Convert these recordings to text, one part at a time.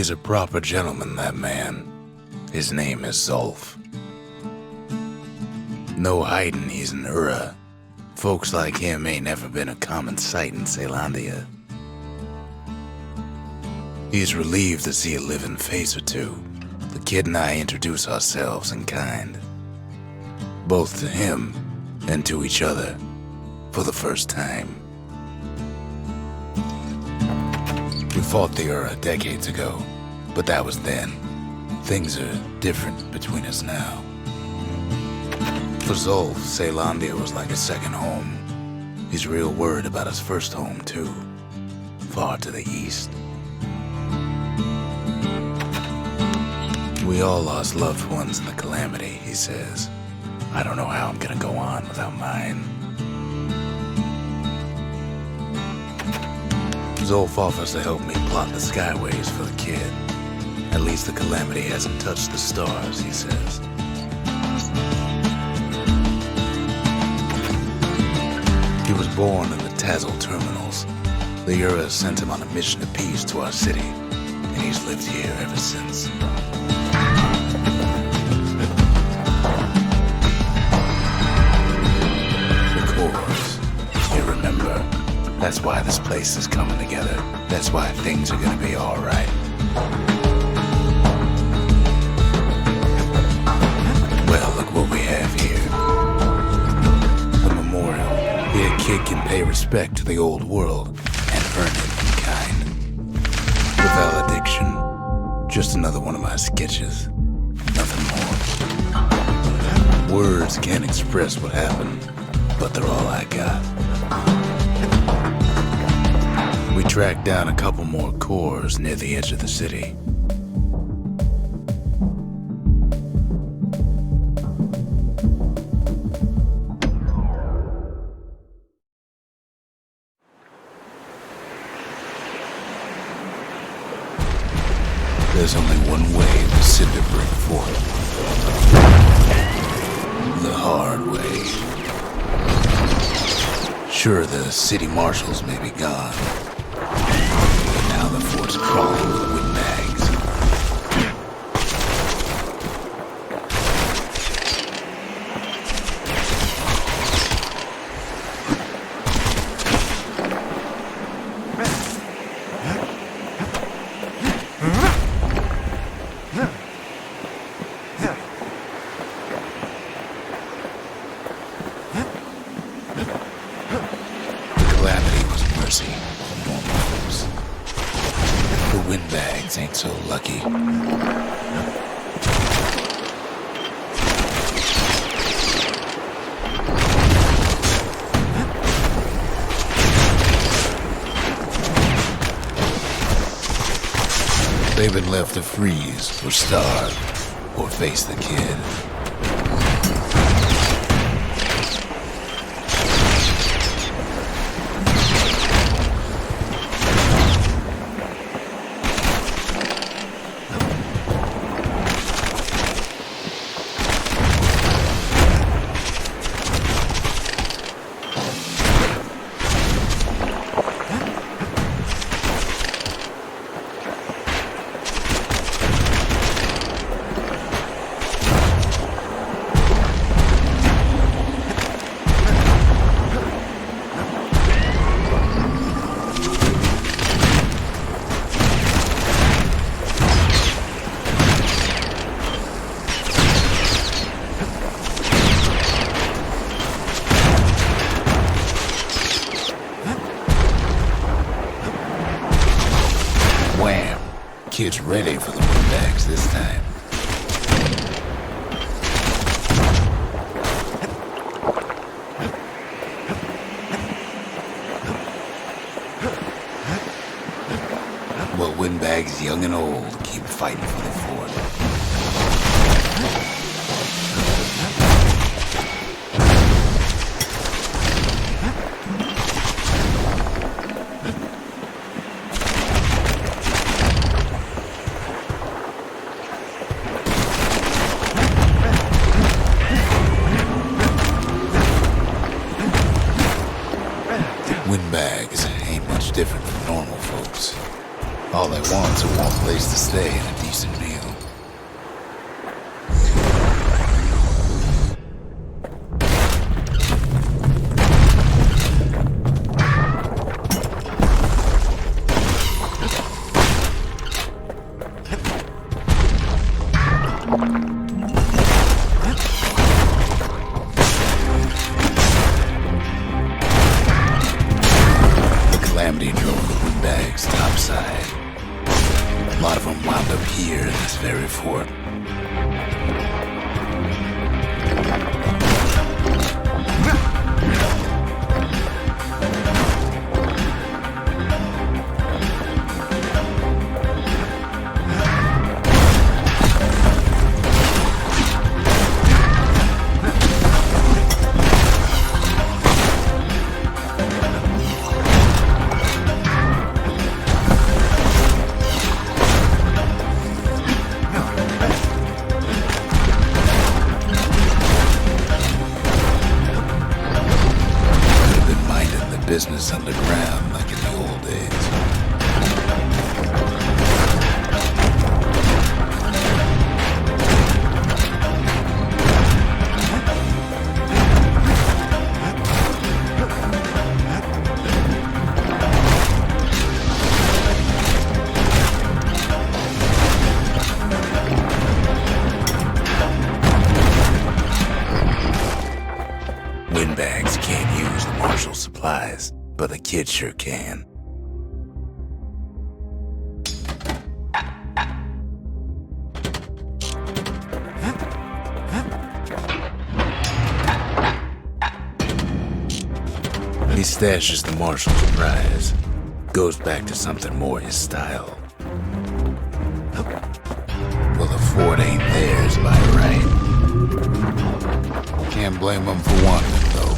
He's a proper gentleman, that man. His name is Zulf. No hiding he's an Ura. Folks like him ain't never been a common sight in Caelondia. He's relieved to see a living face or two. The kid and I introduce ourselves in kind, both to him and to each other, for the first time. We fought the Ura decades ago, but that was then. Things are different between us now. For Zulf, Caelondia was like a second home. He's real worried about his first home, too, far to the east. We all lost loved ones in the calamity, he says. I don't know how I'm gonna go on without mine. Zulf offers to help me plot the skyways for the kid. At least the calamity hasn't touched the stars, he says. He was born in the Tazzle terminals. The Ura sent him on a mission of peace to our city, and he's lived here ever since. The cores, you remember. That's why this place is coming together. That's why things are gonna be all right. Well, look what we have here. The memorial. Here a kid can pay respect to the old world and earn it in kind. The valediction. Just another one of my sketches. Nothing more. Words can't express what happened, but they're all I got. We tracked down a couple more cores near the edge of the city. There's only one way to cinder break forth. The hard way. Sure, the city marshals may be gone, but now the fort's crawling with windbags. The windbags ain't so lucky. They've been left to freeze or starve or face the kid. Wham! Kid's ready for the windbags this time. Well, windbags young and old keep fighting for the fort. Windbags ain't much different from normal folks. All they want's a warm place to stay and a decent meal. Calamity drove the windbags topside. A lot of them wound up here in this very fort. Business underground like in the old days. Windbags can't use the marshal supplies, but the kid sure can. He stashes the marshal's prize. Goes back to something more his style. Well, the fort ain't theirs by right. Can't blame him for wanting it, though.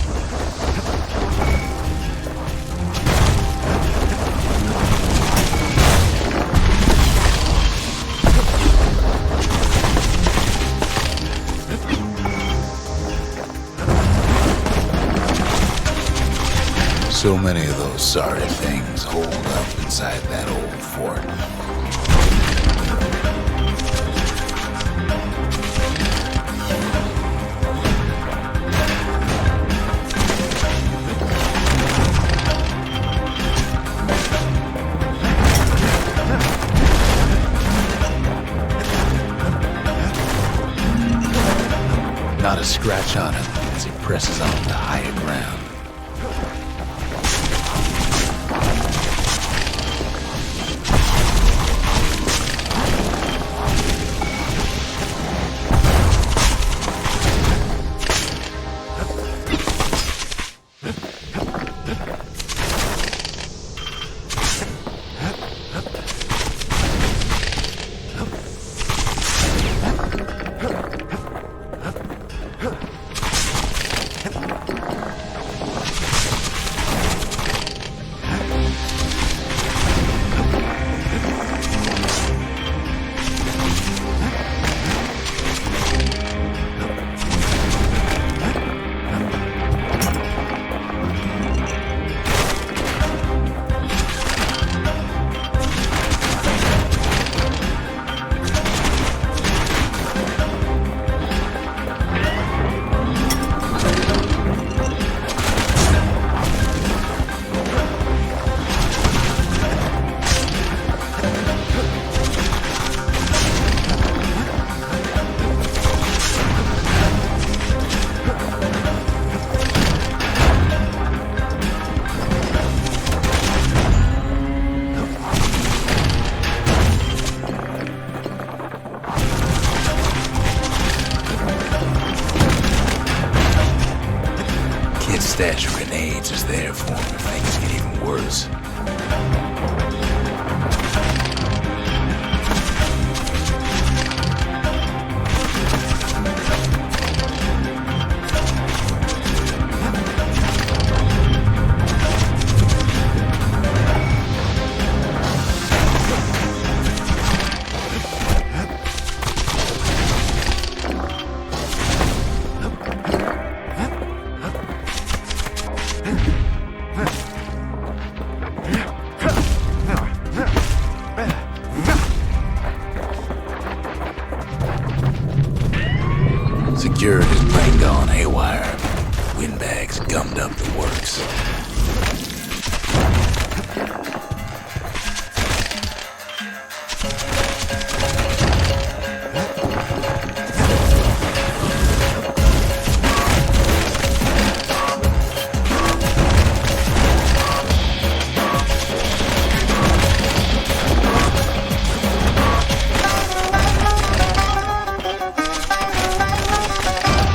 So many of those sorry things hold up inside that old fort. Not a scratch on him as he presses on to higher ground. Stash of grenades is there for him if things get even worse. Stewart his brain gone haywire. Windbags gummed up the works.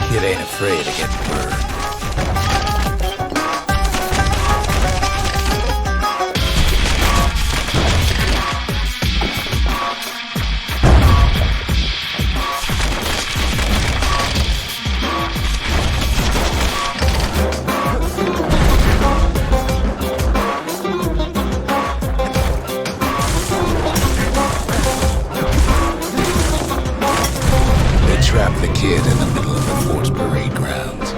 It ain't afraid to get burned. They trapped the kid in the middle of the force parade grounds.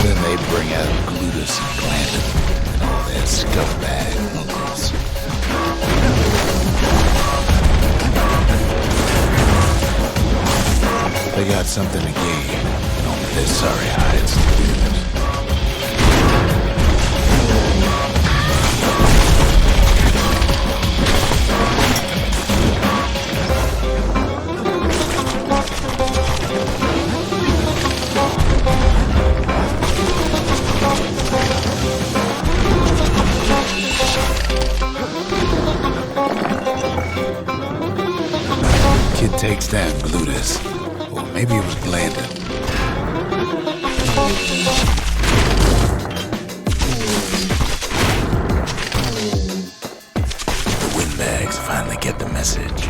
Then they bring out Glutus and Glandon and all their scumbag uncles. They got something to gain, and only their sorry hides to lose. Kid takes down Glutus. Or maybe it was Glandon. The windbags finally get the message.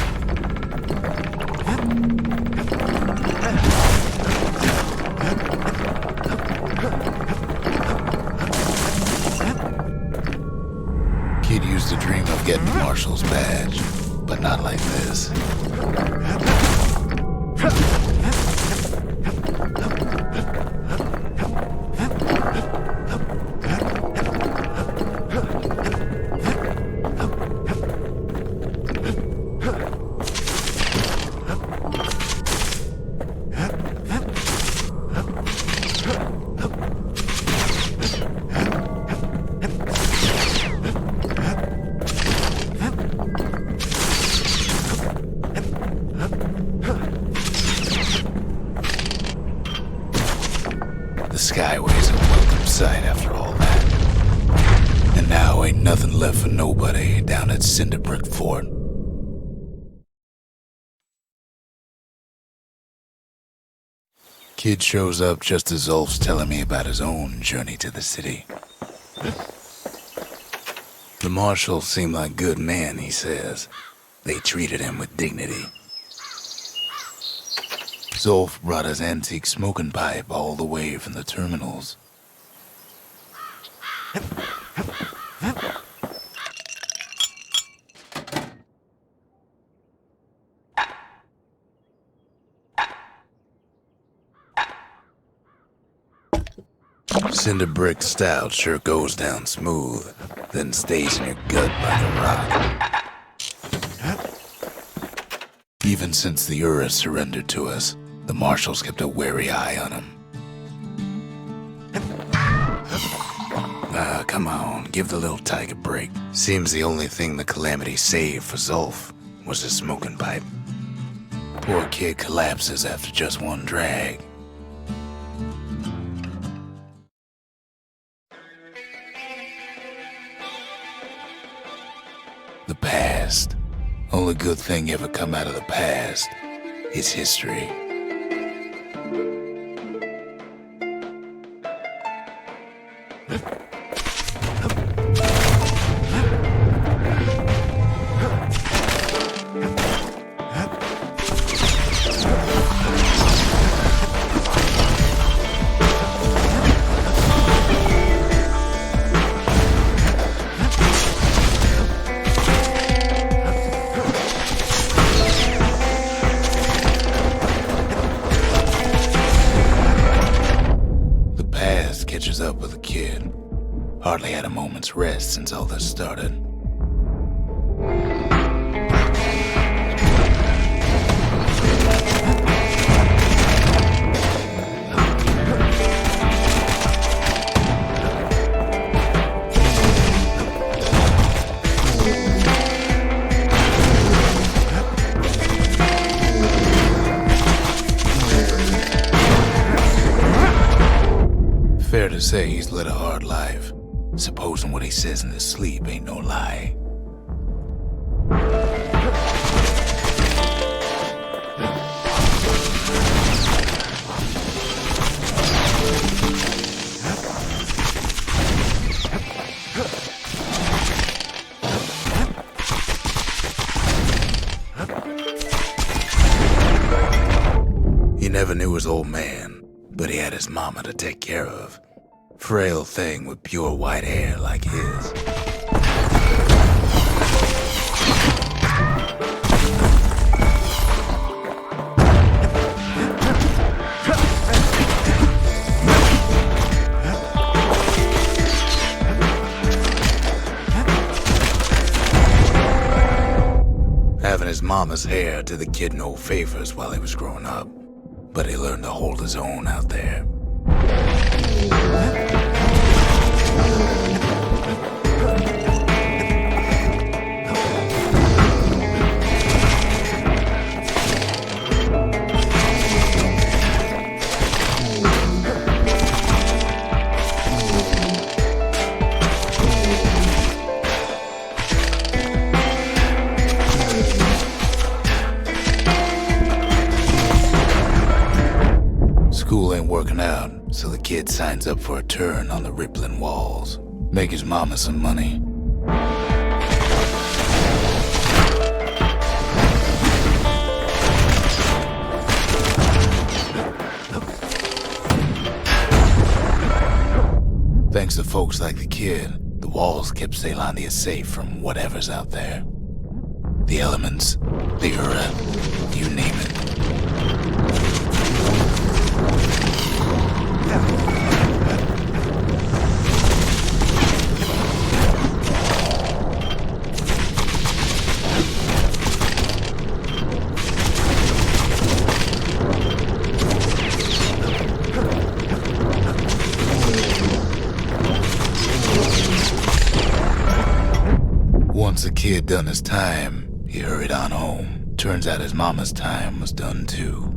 Kid used to dream of getting the Marshal's badge, but not like this. The Skyway's a welcome sight after all that. And now ain't nothing left for nobody down at Cinderbrick Fort. Kid shows up just as Ulf's telling me about his own journey to the city. The marshals seem like good men, he says. They treated him with dignity. Zolf brought his antique smoking pipe all the way from the terminals. Cinderbrick stout sure goes down smooth, then stays in your gut like a rock. Even since the Ura surrendered to us, the marshals kept a wary eye on him. Come on, give the little tyke a break. Seems the only thing the Calamity saved for Zolf was his smoking pipe. Poor kid collapses after just one drag. The past. Only good thing ever come out of the past is history. was up with the kid. Hardly had a moment's rest since all this started. Fair to say he's led a hard life, supposing what he says in his sleep ain't no lie. He never knew his old man, but he had his mama to take care of. Frail thing with pure white hair like his. Having his mama's hair did the kid no favors while he was growing up, but he learned to hold his own out there. School ain't working out, so the kid signs up for a turn on the rippling walls. Make his mama some money. Thanks to folks like the kid, the walls kept Ceylondia safe from whatever's out there. The elements, the Ura, you name it. Once the kid done his time, he hurried on home. Turns out his mama's time was done too.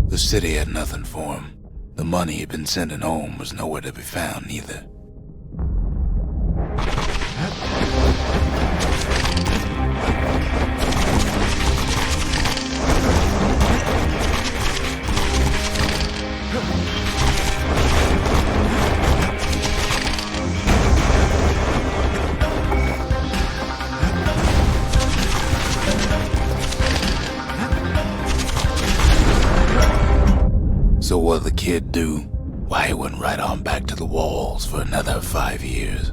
The city had nothing for him. The money he'd been sending home was nowhere to be found either. So what'd the kid do? Why, he went right on back to the walls for another 5 years.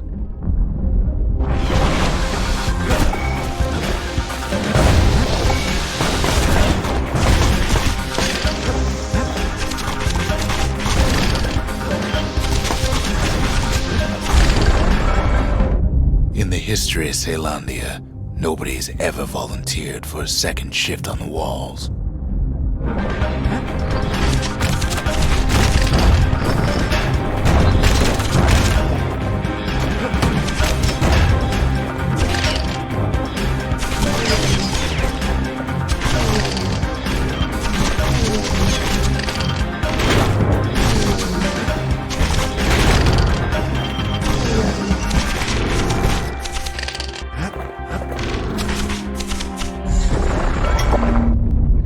In the history of Ceylondia, nobody's ever volunteered for a second shift on the walls.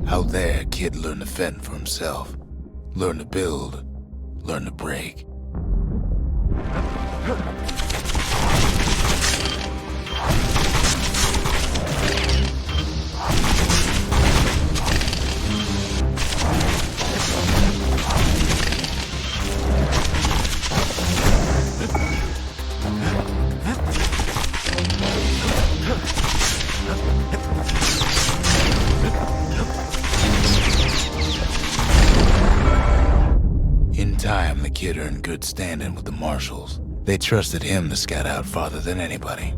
Out there, kid learned to fend for himself, learn to build, learn to break. kid are in good standing with the marshals. They trusted him to scout out farther than anybody.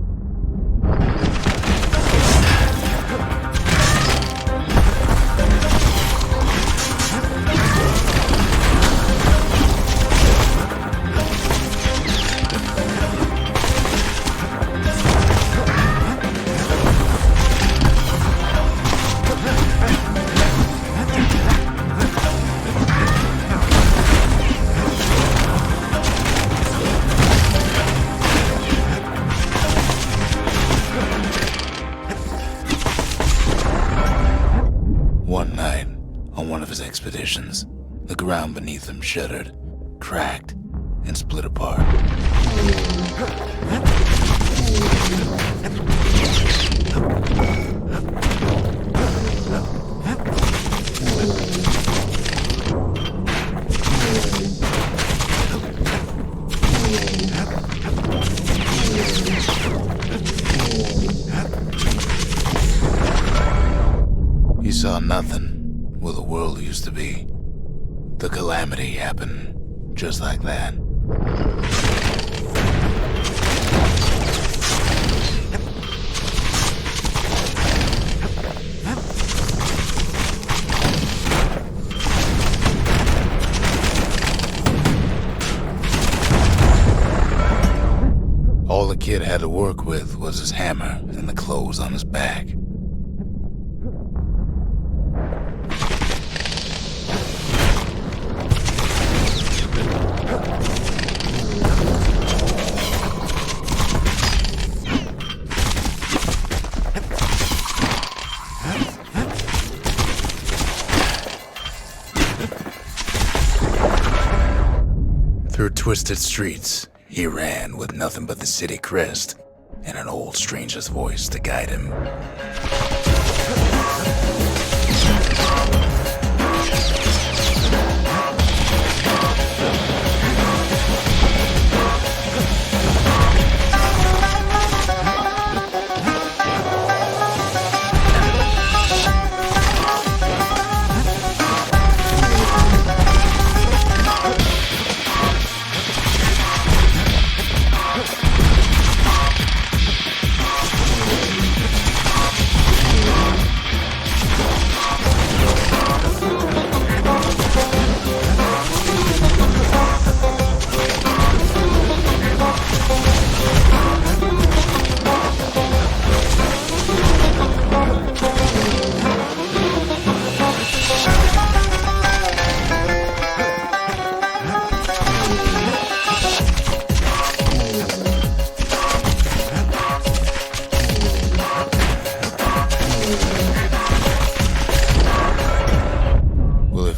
One night, on one of his expeditions, the ground beneath him shuddered, cracked, and split apart. He saw nothing where the world used to be. The calamity happened just like that. All the kid had to work with was his hammer and the clothes on his back. Through twisted streets, he ran with nothing but the city crest and an old stranger's voice to guide him.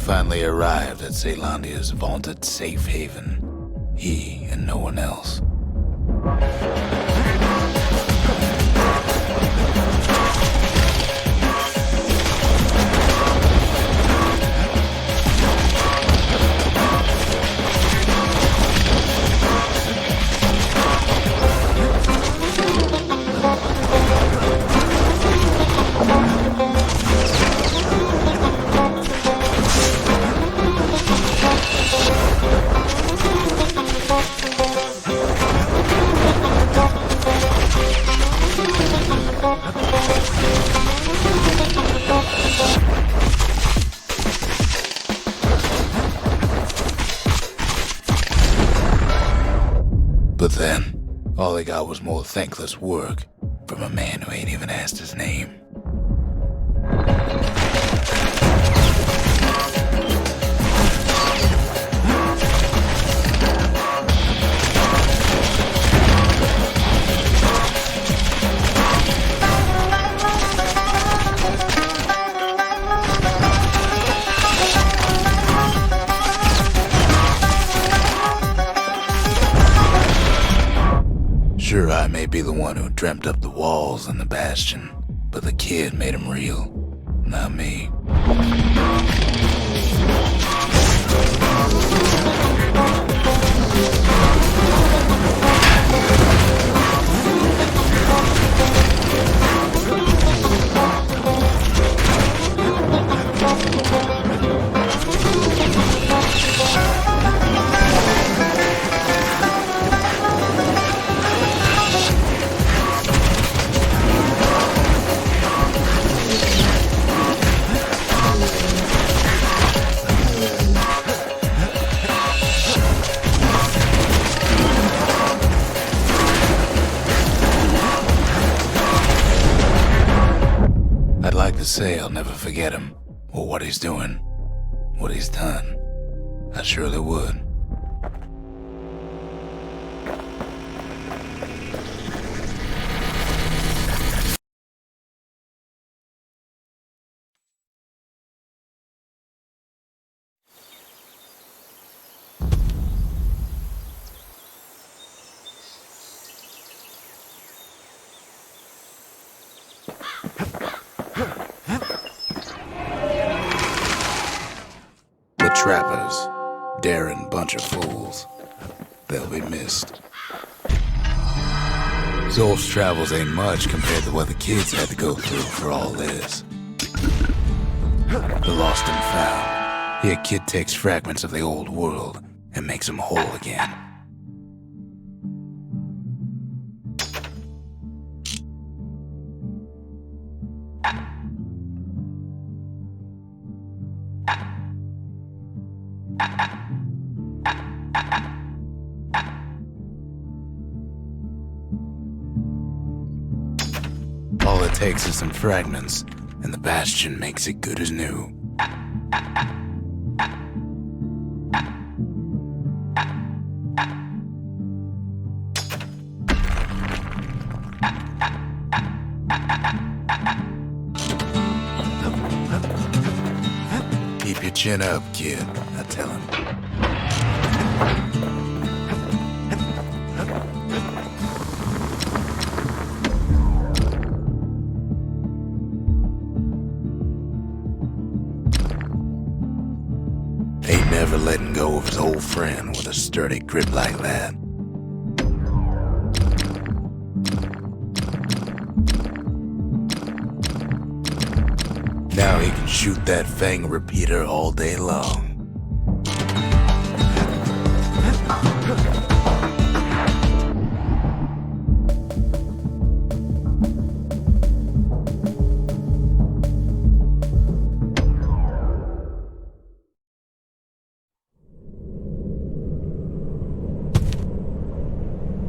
Finally arrived at Caelondia's vaunted safe haven. He and no one else. But then, all they got was more thankless work from a man who ain't even asked his name. Sure, I may be the one who dreamt up the walls and the Bastion, but the kid made them real, not me. say I'll never forget him, or what he's doing, what he's done. I surely would. The trappers, daring bunch of fools. They'll be missed. Zolf's travels ain't much compared to what the kids had to go through for all this. The lost and found. Here, kid takes fragments of the old world and makes them whole again. All it takes is some fragments, and the Bastion makes it good as new. Keep your chin up, kid, I tell him. Ain't never letting go of his old friend with a sturdy grip like that. Now he can shoot that fang repeater all day long.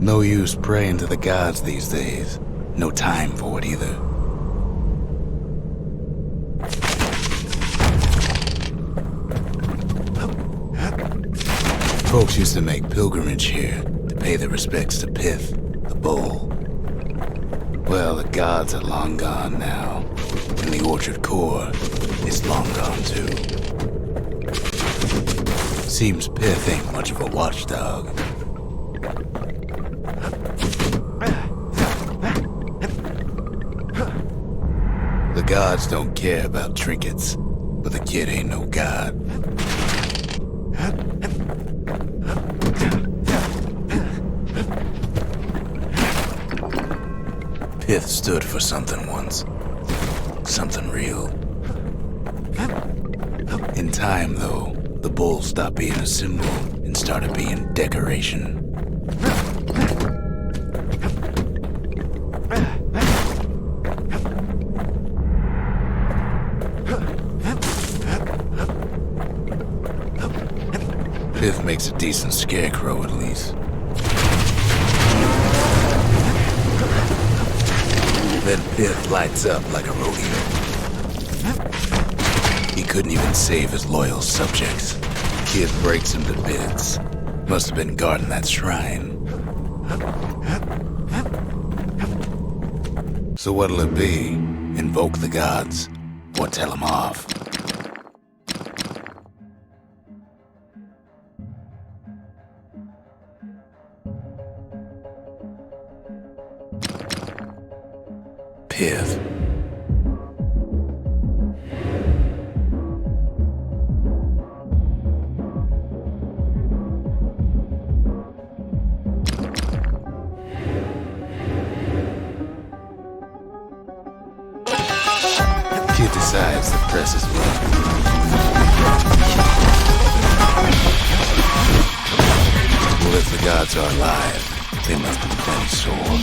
No use praying to the gods these days. No time for it either. Folks used to make pilgrimage here to pay their respects to Pith, the bull. Well, the gods are long gone now, and the orchard core is long gone too. Seems Pith ain't much of a watchdog. The gods don't care about trinkets, but the kid ain't no god. Pith stood for something once. Something real. In time, though, the bull stopped being a symbol and started being decoration. Pith makes a decent scarecrow, at least. Then Pith lights up like a rodeo. He couldn't even save his loyal subjects. Kid breaks him to bits. Must have been guarding that shrine. So what'll it be? Invoke the gods, or tell them off? Pith. Kid decides to press his luck. Well, if the gods are alive, they must be plenty sore.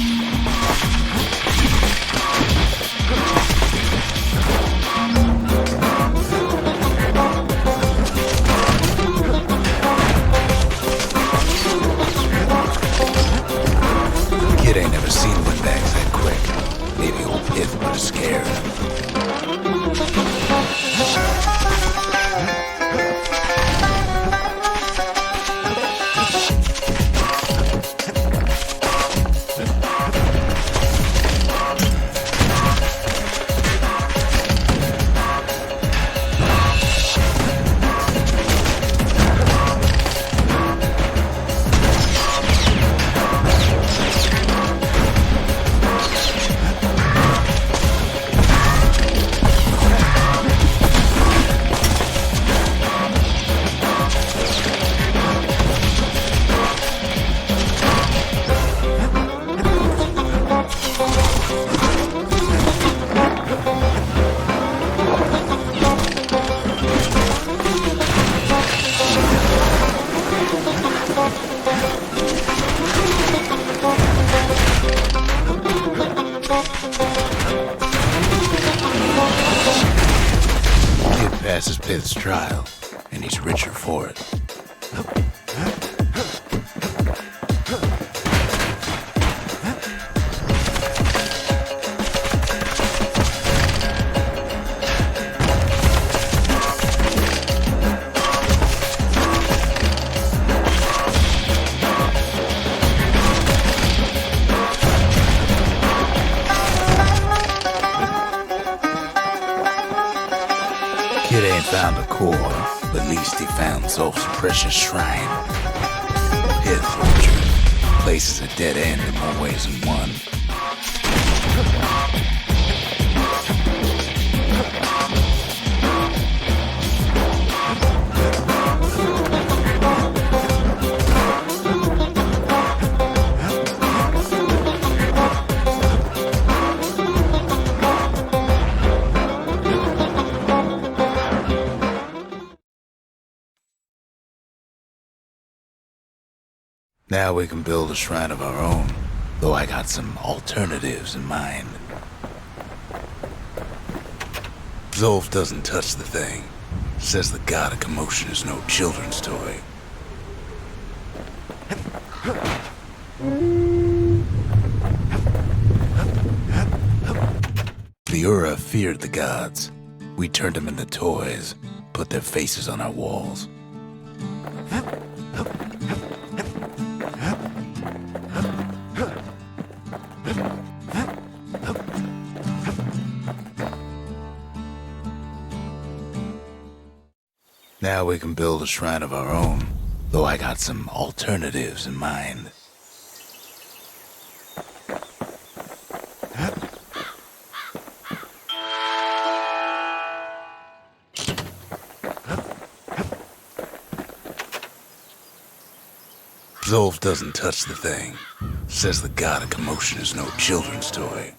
Kid ain't never seen windbags that quick. Maybe old Pith was scared. prices pay this trial, and he's richer for it. Kid ain't found a core, but at least he found Zolf's precious shrine. Pit torture. Place is a dead end in more ways than one. Now we can build a shrine of our own, though I got some alternatives in mind. Zolf doesn't touch the thing. Says the god of commotion is no children's toy. The Ura feared the gods. We turned them into toys, put their faces on our walls. Now we can build a shrine of our own, though I got some alternatives in mind. Zolf doesn't touch the thing. Says the god of commotion is no children's toy.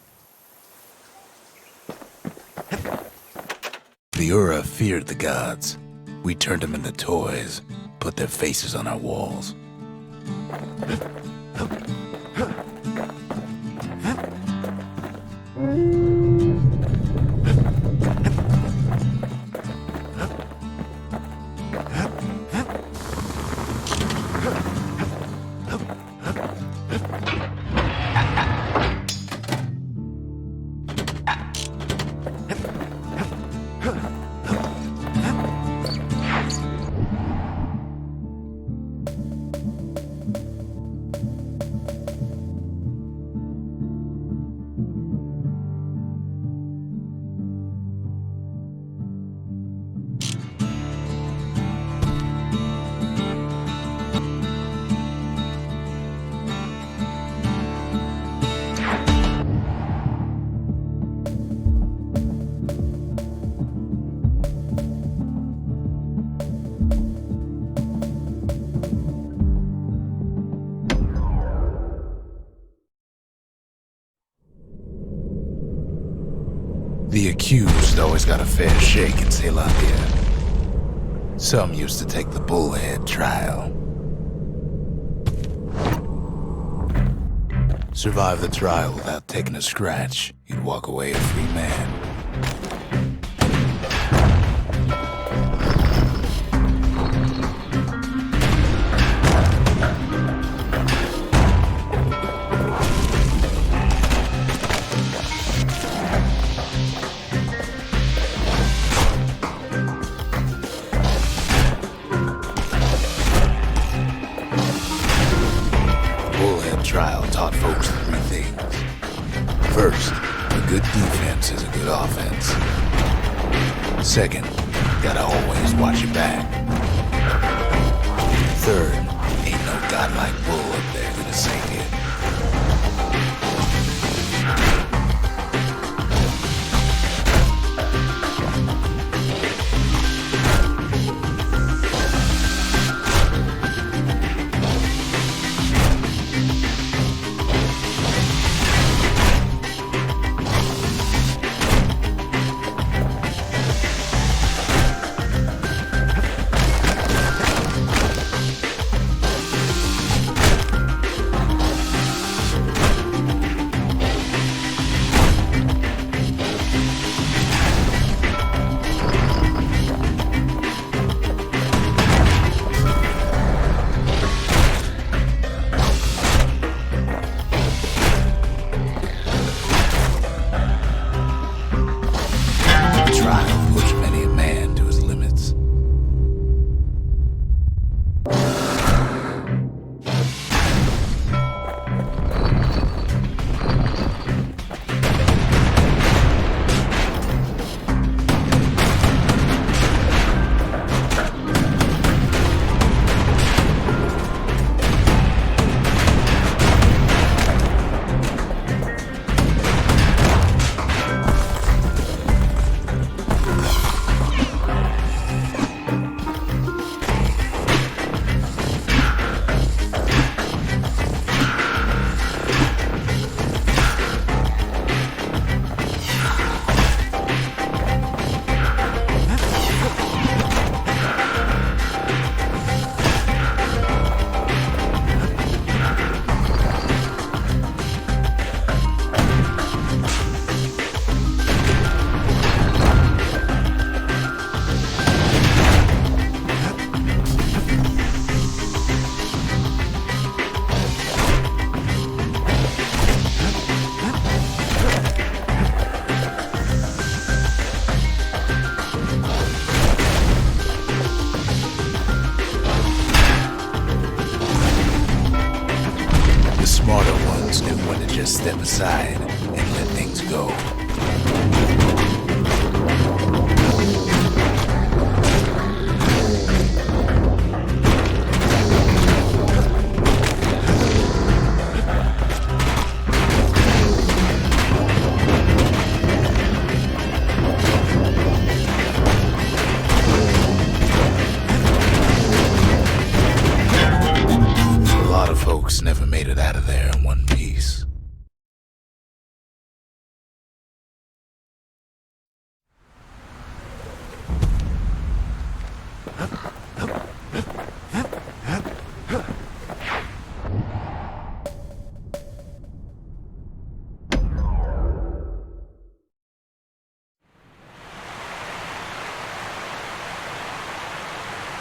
The Ura feared the gods. We turned them into toys, put their faces on our walls. The accused always got a fair shake in Zealandia. Some used to take the bullhead trial. Survive the trial without taking a scratch, you'd walk away a free man. Trial taught folks three things. First, a good defense is a good offense. Second, gotta always watch your back. Third, ain't no godlike bull up there gonna save you. smarter ones knew when to just step aside and let things go. Never made it out of there in one piece.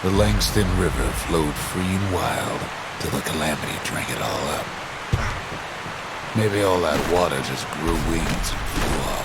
The Langston River flowed free and wild till the calamity drank it all up. Maybe all that water just grew wings and flew off.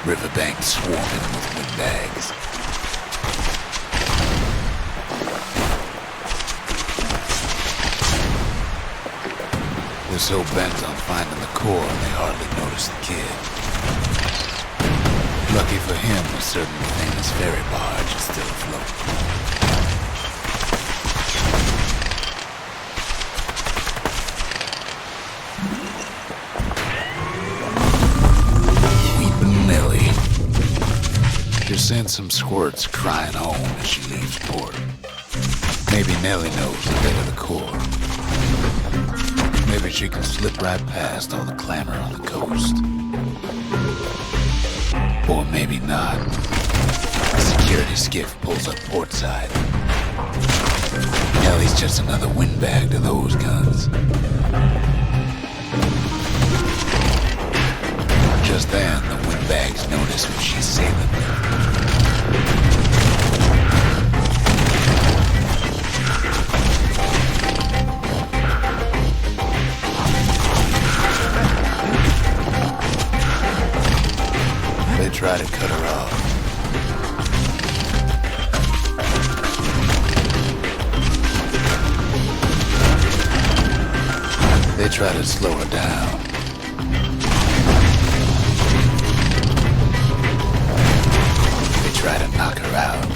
Riverbanks swarming with windbags. They're so bent on finding the core, they hardly notice the kid. Lucky for him, a certain famous ferry barge is still afloat. Just send some squirts crying home as she leaves port. Maybe Nellie knows the way to the core. Maybe she can slip right past all the clamor on the coast. Or maybe not. A security skiff pulls up portside. Nellie's just another windbag to those guns. Just then, the windbags notice who she's sailing with. They try to cut her off. They try to slow her down. Try to knock her out.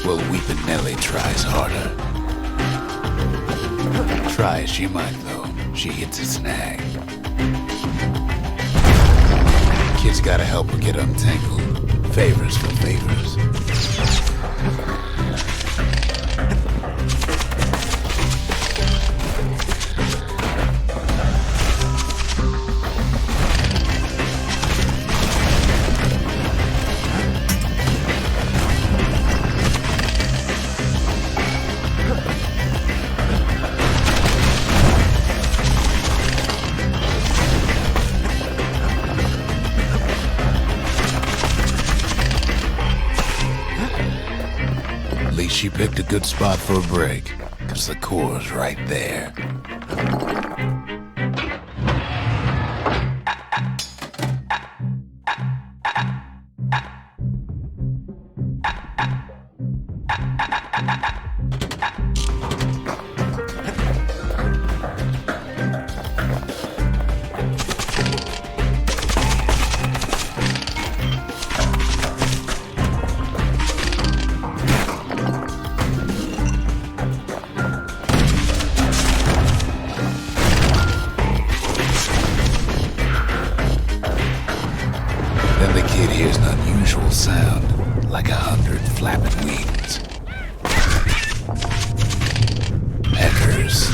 Well, Weepin' Nellie tries harder. Try as she might, though, she hits a snag. Kid's gotta help her get untangled. Favors for favors. She picked a good spot for a break, 'cause the core's right there. Here's an unusual sound, like 100 flapping wings. Peckers.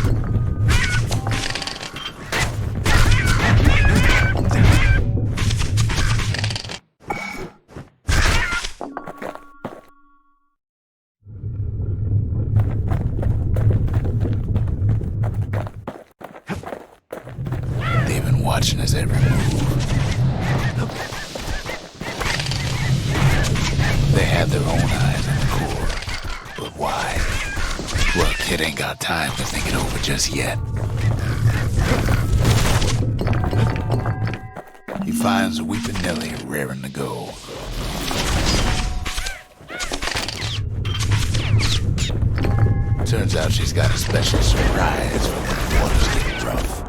watching his every move. They had their own eyes on the core, but why? Well, kid ain't got time to think it over just yet. He finds Weeping Nellie raring to go. Turns out she's got a special surprise for when the waters get rough.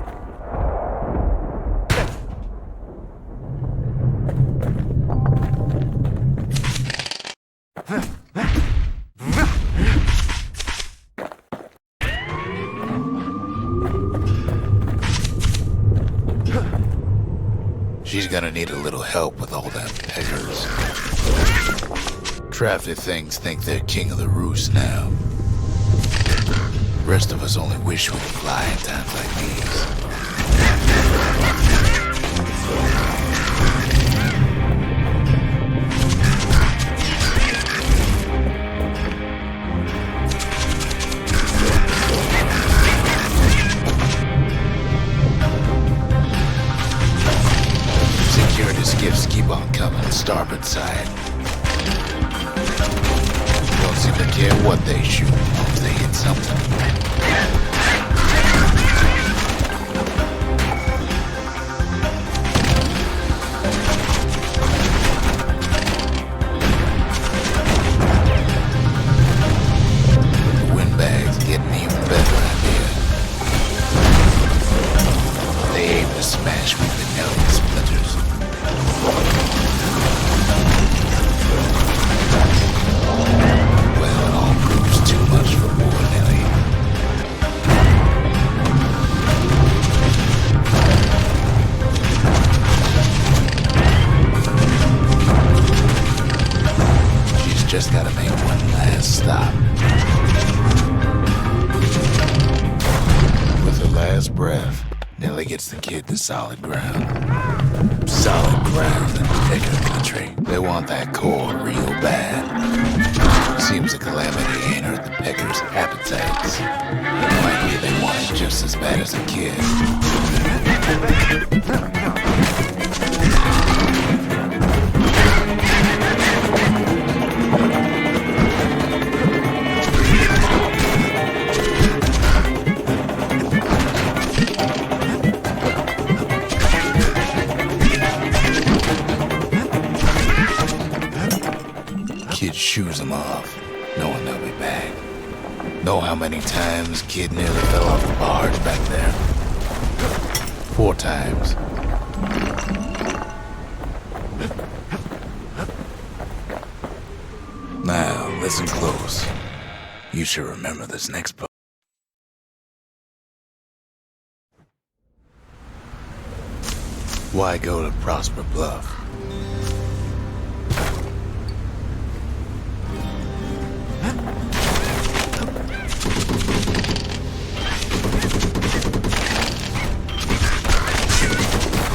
She's gonna need a little help with all them peggers. Crafty things think they're king of the roost now. Rest of us only wish we could fly in times like these. Security skiffs keep on coming to starboard side. Don't seem to care what they shoot, as long as they hit something. The windbag's getting even better out here. They aim to smash Weeping Nellie to splinters. Well, it all proves too much for poor Nellie. She's just gotta make one last stop. With her last breath, Nellie gets the kid to solid ground. Solid ground in the Pegger country. They want that core real bad. Seems the calamity ain't hurt the Peggers' appetites. Might be they want it just as bad as the kid. Kid shoos them off, knowing they'll be back. Know how many times Kid nearly fell off the barge back there? 4 times. Now, listen close. You should remember this next part. Why go to Prosper Bluff?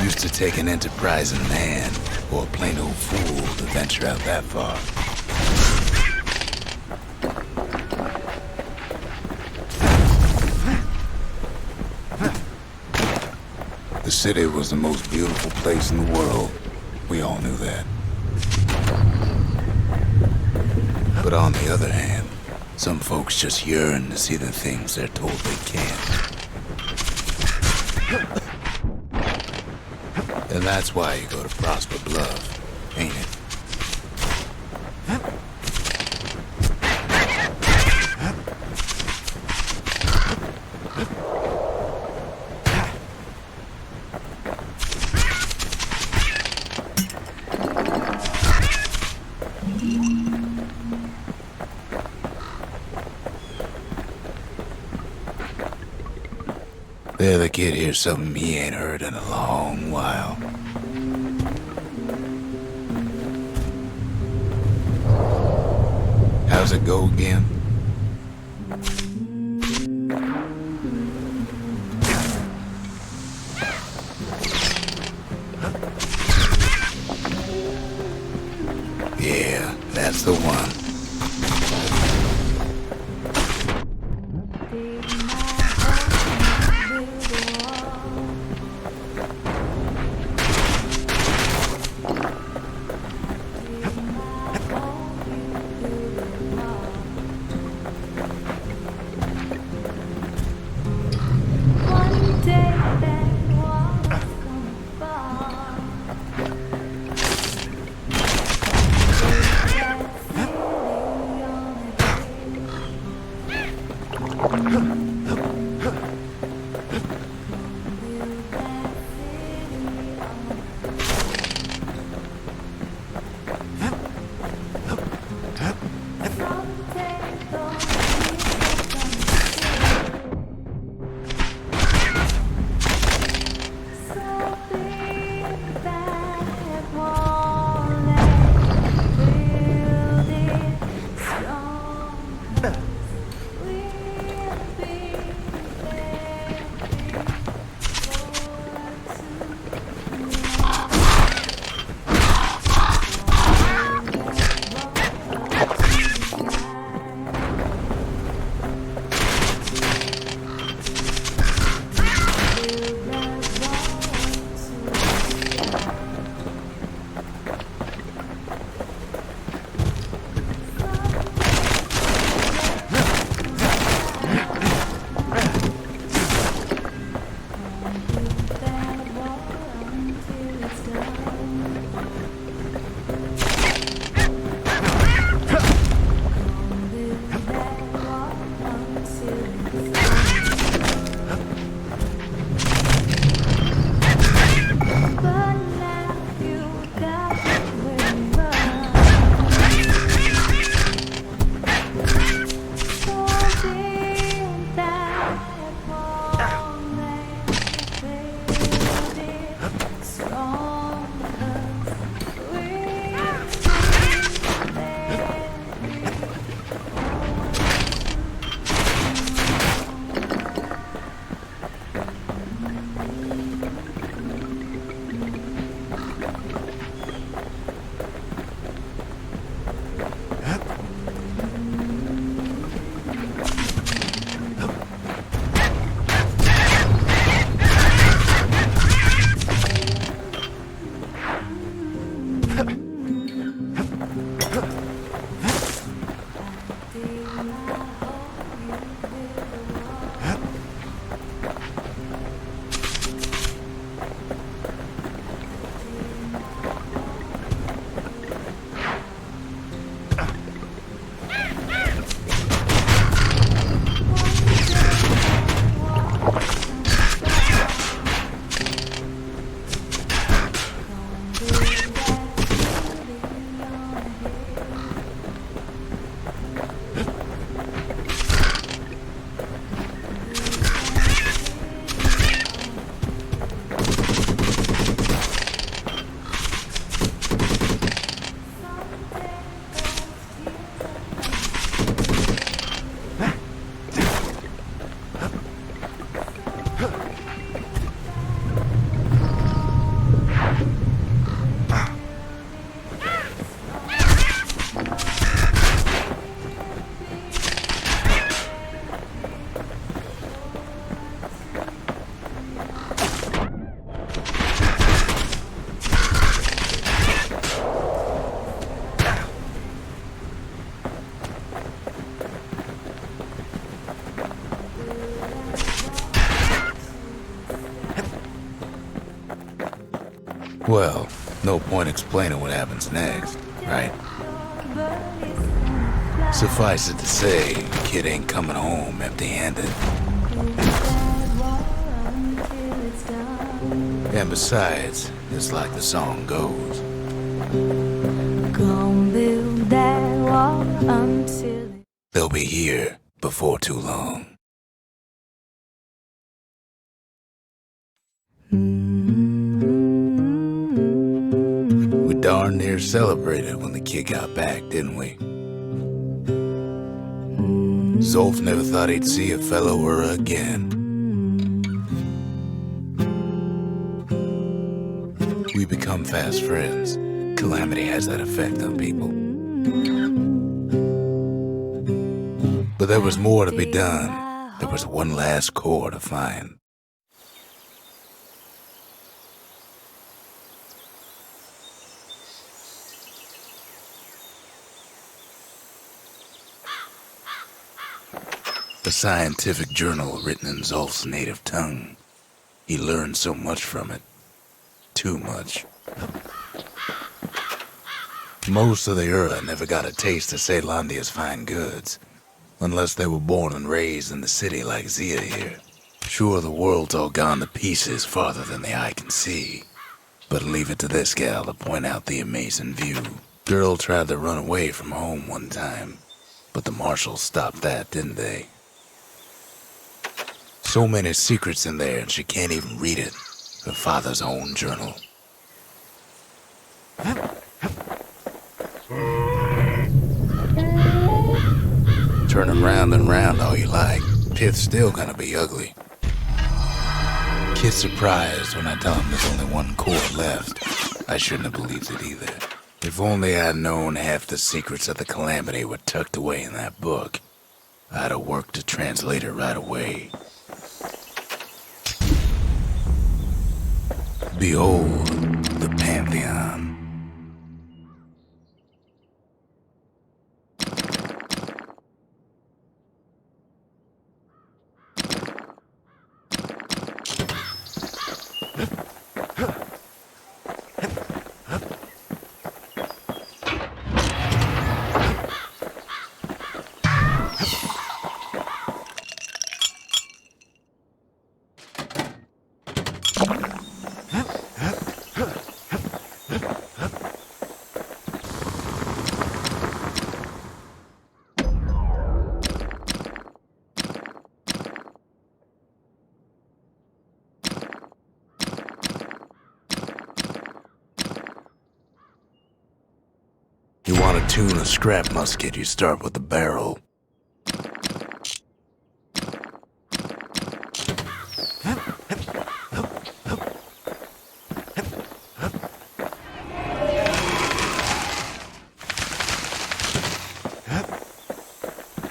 Used to take an enterprising man or a plain old fool to venture out that far. The city was the most beautiful place in the world. We all knew that. But on the other hand, some folks just yearn to see the things they're told they can't. And that's why you go to Prosper Bluff, ain't it? There, the kid hears something he ain't heard in a long while. How's it go again? Yeah, that's the one. Well, no point explaining what happens next, right? Suffice it to say, the kid ain't coming home empty-handed. And besides, it's like the song goes. Gonna build that wall until They'll be here before too long. We darn near celebrated when the kid got back, didn't we? Zolf never thought he'd see a fellow Ura again. We become fast friends. Calamity has that effect on people. But there was more to be done. There was one last core to find. A scientific journal written in Zolf's native tongue. He learned so much from it. Too much. Most of the Ura never got a taste of Caelondia's fine goods, unless they were born and raised in the city like Zia here. Sure, the world's all gone to pieces farther than the eye can see, but leave it to this gal to point out the amazing view. Girl tried to run away from home one time, but the marshals stopped that, didn't they? So many secrets in there, and she can't even read it. Her father's own journal. Turn him round and round all you like. Pith's still gonna be ugly. Kid's surprised when I tell him there's only one core left. I shouldn't have believed it either. If only I'd known half the secrets of the Calamity were tucked away in that book, I'd have worked to translate it right away. Behold, the Pantheon. You want to tune a scrap musket, you start with the barrel.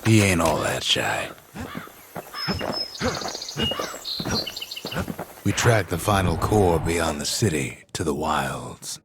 He ain't all that shy. We tracked the final core beyond the city to the wilds.